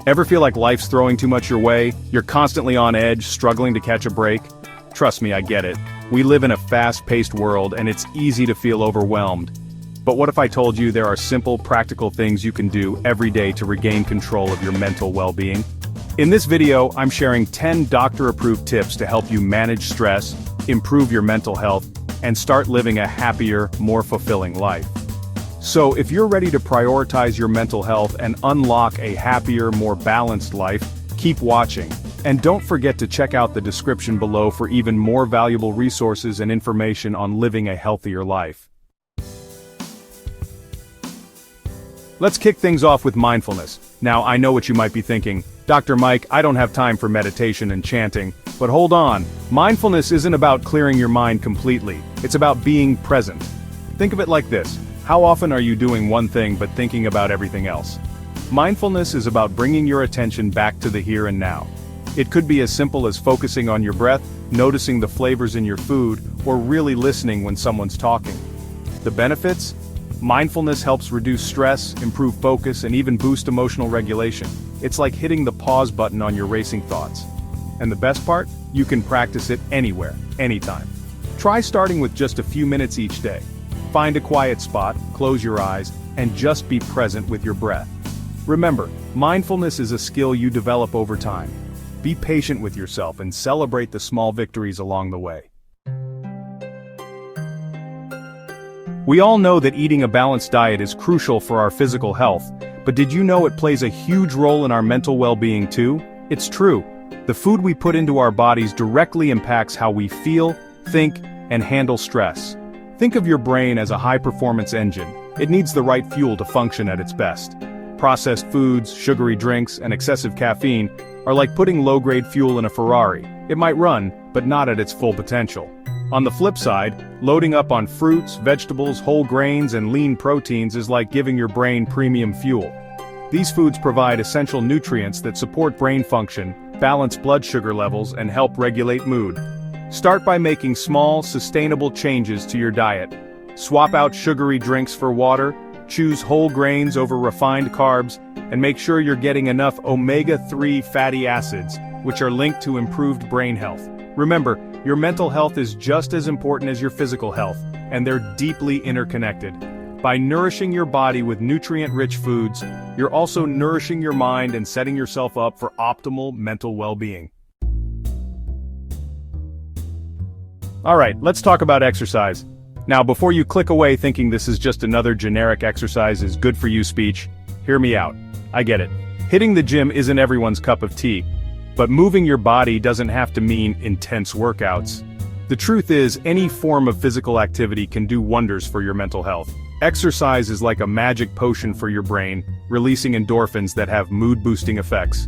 Ever feel like life's throwing too much your way? You're constantly on edge, struggling to catch a break? Trust me, I get it. We live in a fast-paced world and it's easy to feel overwhelmed. But what if I told you there are simple, practical things you can do every day to regain control of your mental well-being? In this video, I'm sharing 10 doctor-approved tips to help you manage stress, improve your mental health, and start living a happier, more fulfilling life. So if you're ready to prioritize your mental health and unlock a happier, more balanced life, keep watching. And don't forget to check out the description below for even more valuable resources and information on living a healthier life. Let's kick things off with mindfulness. Now, I know what you might be thinking. Dr. Mike, I don't have time for meditation and chanting. But hold on. Mindfulness isn't about clearing your mind completely. It's about being present. Think of it like this. How often are you doing one thing but thinking about everything else? Mindfulness is about bringing your attention back to the here and now. It could be as simple as focusing on your breath, noticing the flavors in your food, or really listening when someone's talking. The benefits? Mindfulness helps reduce stress, improve focus, and even boost emotional regulation. It's like hitting the pause button on your racing thoughts. And the best part? You can practice it anywhere, anytime. Try starting with just a few minutes each day. Find a quiet spot, close your eyes, and just be present with your breath. Remember, mindfulness is a skill you develop over time. Be patient with yourself and celebrate the small victories along the way. We all know that eating a balanced diet is crucial for our physical health, but did you know it plays a huge role in our mental well-being too? It's true. The food we put into our bodies directly impacts how we feel, think, and handle stress. Think of your brain as a high-performance engine. It needs the right fuel to function at its best. Processed foods, sugary drinks, and excessive caffeine are like putting low-grade fuel in a Ferrari. It might run, but not at its full potential. On the flip side, loading up on fruits, vegetables, whole grains, and lean proteins is like giving your brain premium fuel. These foods provide essential nutrients that support brain function, balance blood sugar levels, and help regulate mood. Start by making small, sustainable changes to your diet. Swap out sugary drinks for water, choose whole grains over refined carbs, and make sure you're getting enough omega-3 fatty acids, which are linked to improved brain health. Remember, your mental health is just as important as your physical health, and they're deeply interconnected. By nourishing your body with nutrient-rich foods, you're also nourishing your mind and setting yourself up for optimal mental well-being. Alright, let's talk about exercise. Now, before you click away thinking this is just another generic exercise is good for you speech, hear me out. I get it. Hitting the gym isn't everyone's cup of tea. But moving your body doesn't have to mean intense workouts. The truth is, any form of physical activity can do wonders for your mental health. Exercise is like a magic potion for your brain, releasing endorphins that have mood-boosting effects.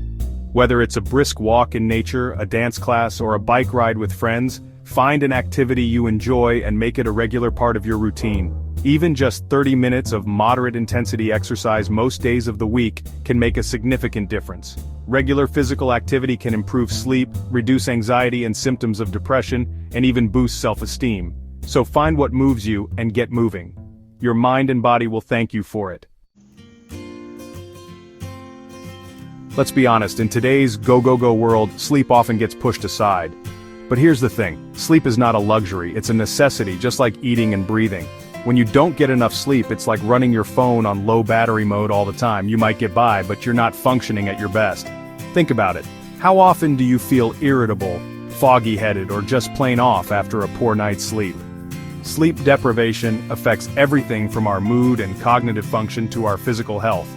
Whether it's a brisk walk in nature, a dance class, or a bike ride with friends, find an activity you enjoy and make it a regular part of your routine. Even just 30 minutes of moderate-intensity exercise most days of the week can make a significant difference. Regular physical activity can improve sleep, reduce anxiety and symptoms of depression, and even boost self-esteem. So find what moves you and get moving. Your mind and body will thank you for it. Let's be honest, in today's go-go-go world, sleep often gets pushed aside. But here's the thing, sleep is not a luxury, it's a necessity, just like eating and breathing. When you don't get enough sleep, it's like running your phone on low battery mode all the time. You might get by, but you're not functioning at your best. Think about it. How often do you feel irritable, foggy-headed, or just plain off after a poor night's sleep? Sleep deprivation affects everything from our mood and cognitive function to our physical health.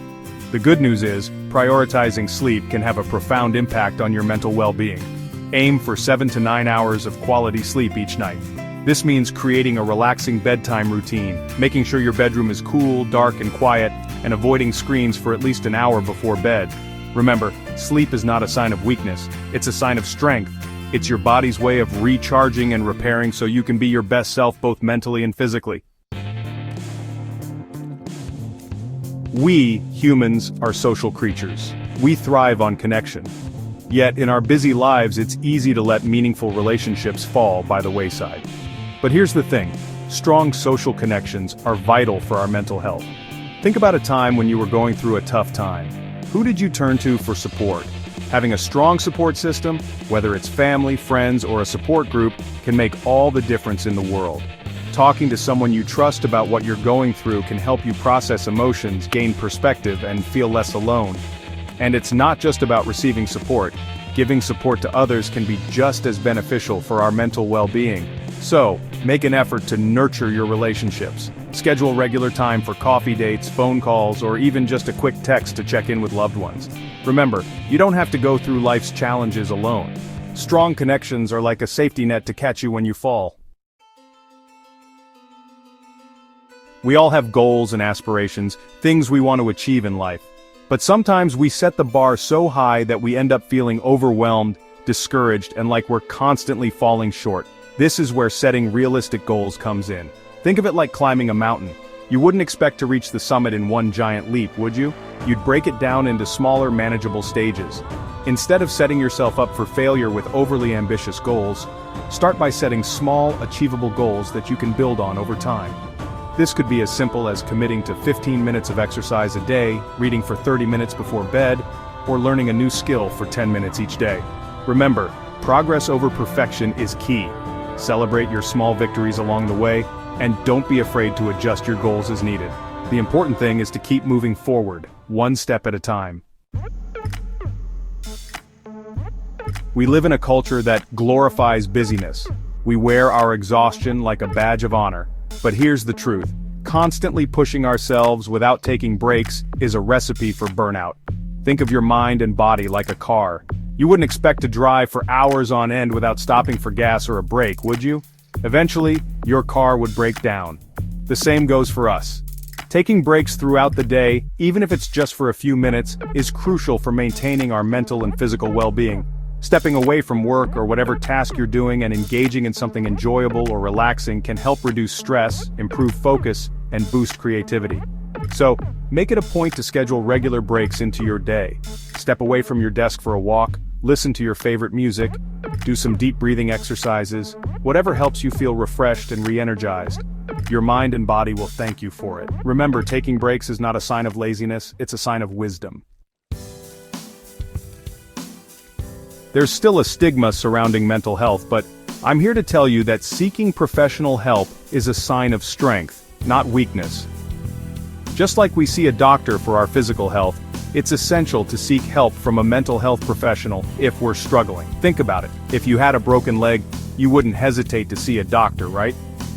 The good news is, prioritizing sleep can have a profound impact on your mental well-being. Aim for 7 to 9 hours of quality sleep each night. This means creating a relaxing bedtime routine, making sure your bedroom is cool, dark, and quiet, and avoiding screens for at least an hour before bed. Remember, sleep is not a sign of weakness, it's a sign of strength. It's your body's way of recharging and repairing so you can be your best self both mentally and physically. We, humans, are social creatures. We thrive on connection. Yet, in our busy lives, it's easy to let meaningful relationships fall by the wayside. But here's the thing, strong social connections are vital for our mental health. Think about a time when you were going through a tough time. Who did you turn to for support? Having a strong support system, whether it's family, friends, or a support group, can make all the difference in the world. Talking to someone you trust about what you're going through can help you process emotions, gain perspective, and feel less alone. And it's not just about receiving support. Giving support to others can be just as beneficial for our mental well-being. So, make an effort to nurture your relationships. Schedule regular time for coffee dates, phone calls, or even just a quick text to check in with loved ones. Remember, you don't have to go through life's challenges alone. Strong connections are like a safety net to catch you when you fall. We all have goals and aspirations, things we want to achieve in life. But sometimes we set the bar so high that we end up feeling overwhelmed, discouraged, and like we're constantly falling short. This is where setting realistic goals comes in. Think of it like climbing a mountain. You wouldn't expect to reach the summit in one giant leap, would you? You'd break it down into smaller, manageable stages. Instead of setting yourself up for failure with overly ambitious goals, start by setting small, achievable goals that you can build on over time. This could be as simple as committing to 15 minutes of exercise a day, reading for 30 minutes before bed, or learning a new skill for 10 minutes each day. Remember, progress over perfection is key. Celebrate your small victories along the way, and don't be afraid to adjust your goals as needed. The important thing is to keep moving forward, one step at a time. We live in a culture that glorifies busyness. We wear our exhaustion like a badge of honor. But here's the truth. Constantly pushing ourselves without taking breaks is a recipe for burnout. Think of your mind and body like a car. You wouldn't expect to drive for hours on end without stopping for gas or a break, would you? Eventually, your car would break down. The same goes for us. Taking breaks throughout the day, even if it's just for a few minutes, is crucial for maintaining our mental and physical well-being. Stepping away from work or whatever task you're doing and engaging in something enjoyable or relaxing can help reduce stress, improve focus, and boost creativity. So, make it a point to schedule regular breaks into your day. Step away from your desk for a walk, listen to your favorite music, do some deep breathing exercises, whatever helps you feel refreshed and re-energized. Your mind and body will thank you for it. Remember, taking breaks is not a sign of laziness, it's a sign of wisdom. There's still a stigma surrounding mental health, but I'm here to tell you that seeking professional help is a sign of strength, not weakness. Just like we see a doctor for our physical health, it's essential to seek help from a mental health professional if we're struggling. Think about it. If you had a broken leg, you wouldn't hesitate to see a doctor, right?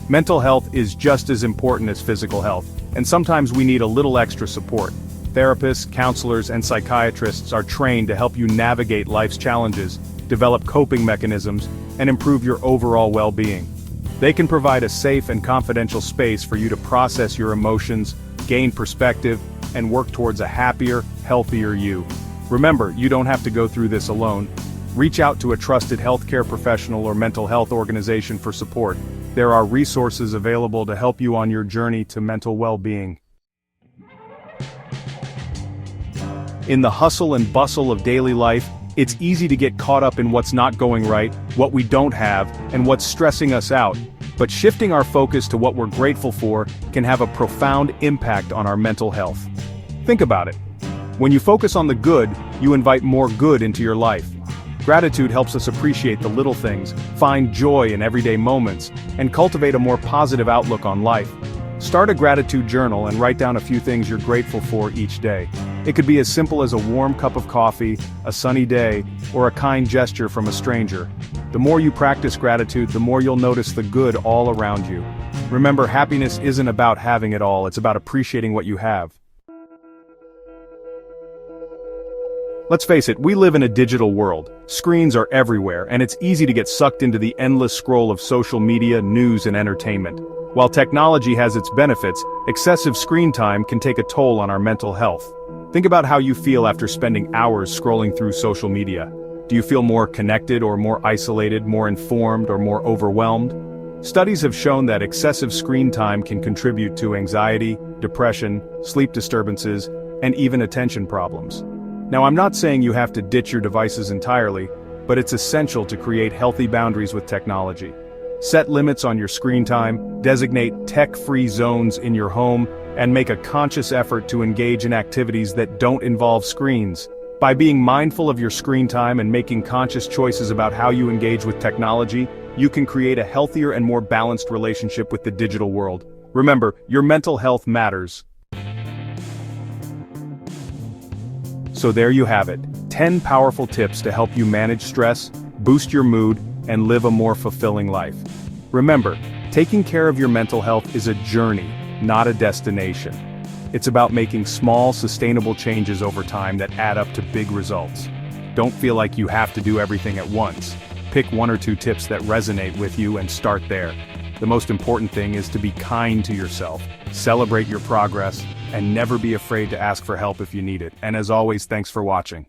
Mental health is just as important as physical health, and sometimes we need a little extra support. Therapists, counselors, and psychiatrists are trained to help you navigate life's challenges, develop coping mechanisms, and improve your overall well-being. They can provide a safe and confidential space for you to process your emotions, gain perspective, and work towards a happier, healthier you. Remember, you don't have to go through this alone. Reach out to a trusted healthcare professional or mental health organization for support. There are resources available to help you on your journey to mental well-being. In the hustle and bustle of daily life, it's easy to get caught up in what's not going right, what we don't have, and what's stressing us out. But shifting our focus to what we're grateful for can have a profound impact on our mental health. Think about it. When you focus on the good, you invite more good into your life. Gratitude helps us appreciate the little things, find joy in everyday moments, and cultivate a more positive outlook on life. Start a gratitude journal and write down a few things you're grateful for each day. It could be as simple as a warm cup of coffee, a sunny day, or a kind gesture from a stranger. The more you practice gratitude, the more you'll notice the good all around you. Remember, happiness isn't about having it all, it's about appreciating what you have. Let's face it, we live in a digital world. Screens are everywhere, and it's easy to get sucked into the endless scroll of social media, news, and entertainment. While technology has its benefits, excessive screen time can take a toll on our mental health. Think about how you feel after spending hours scrolling through social media. Do you feel more connected or more isolated, more informed or more overwhelmed? Studies have shown that excessive screen time can contribute to anxiety, depression, sleep disturbances, and even attention problems. Now, I'm not saying you have to ditch your devices entirely, but it's essential to create healthy boundaries with technology. Set limits on your screen time, designate tech-free zones in your home, and make a conscious effort to engage in activities that don't involve screens. By being mindful of your screen time and making conscious choices about how you engage with technology, you can create a healthier and more balanced relationship with the digital world. Remember, your mental health matters. So there you have it, 10 powerful tips to help you manage stress, boost your mood, and live a more fulfilling life. Remember, taking care of your mental health is a journey, not a destination. It's about making small, sustainable changes over time that add up to big results. Don't feel like you have to do everything at once. Pick 1 or 2 tips that resonate with you and start there. The most important thing is to be kind to yourself, celebrate your progress, and never be afraid to ask for help if you need it. And as always, thanks for watching.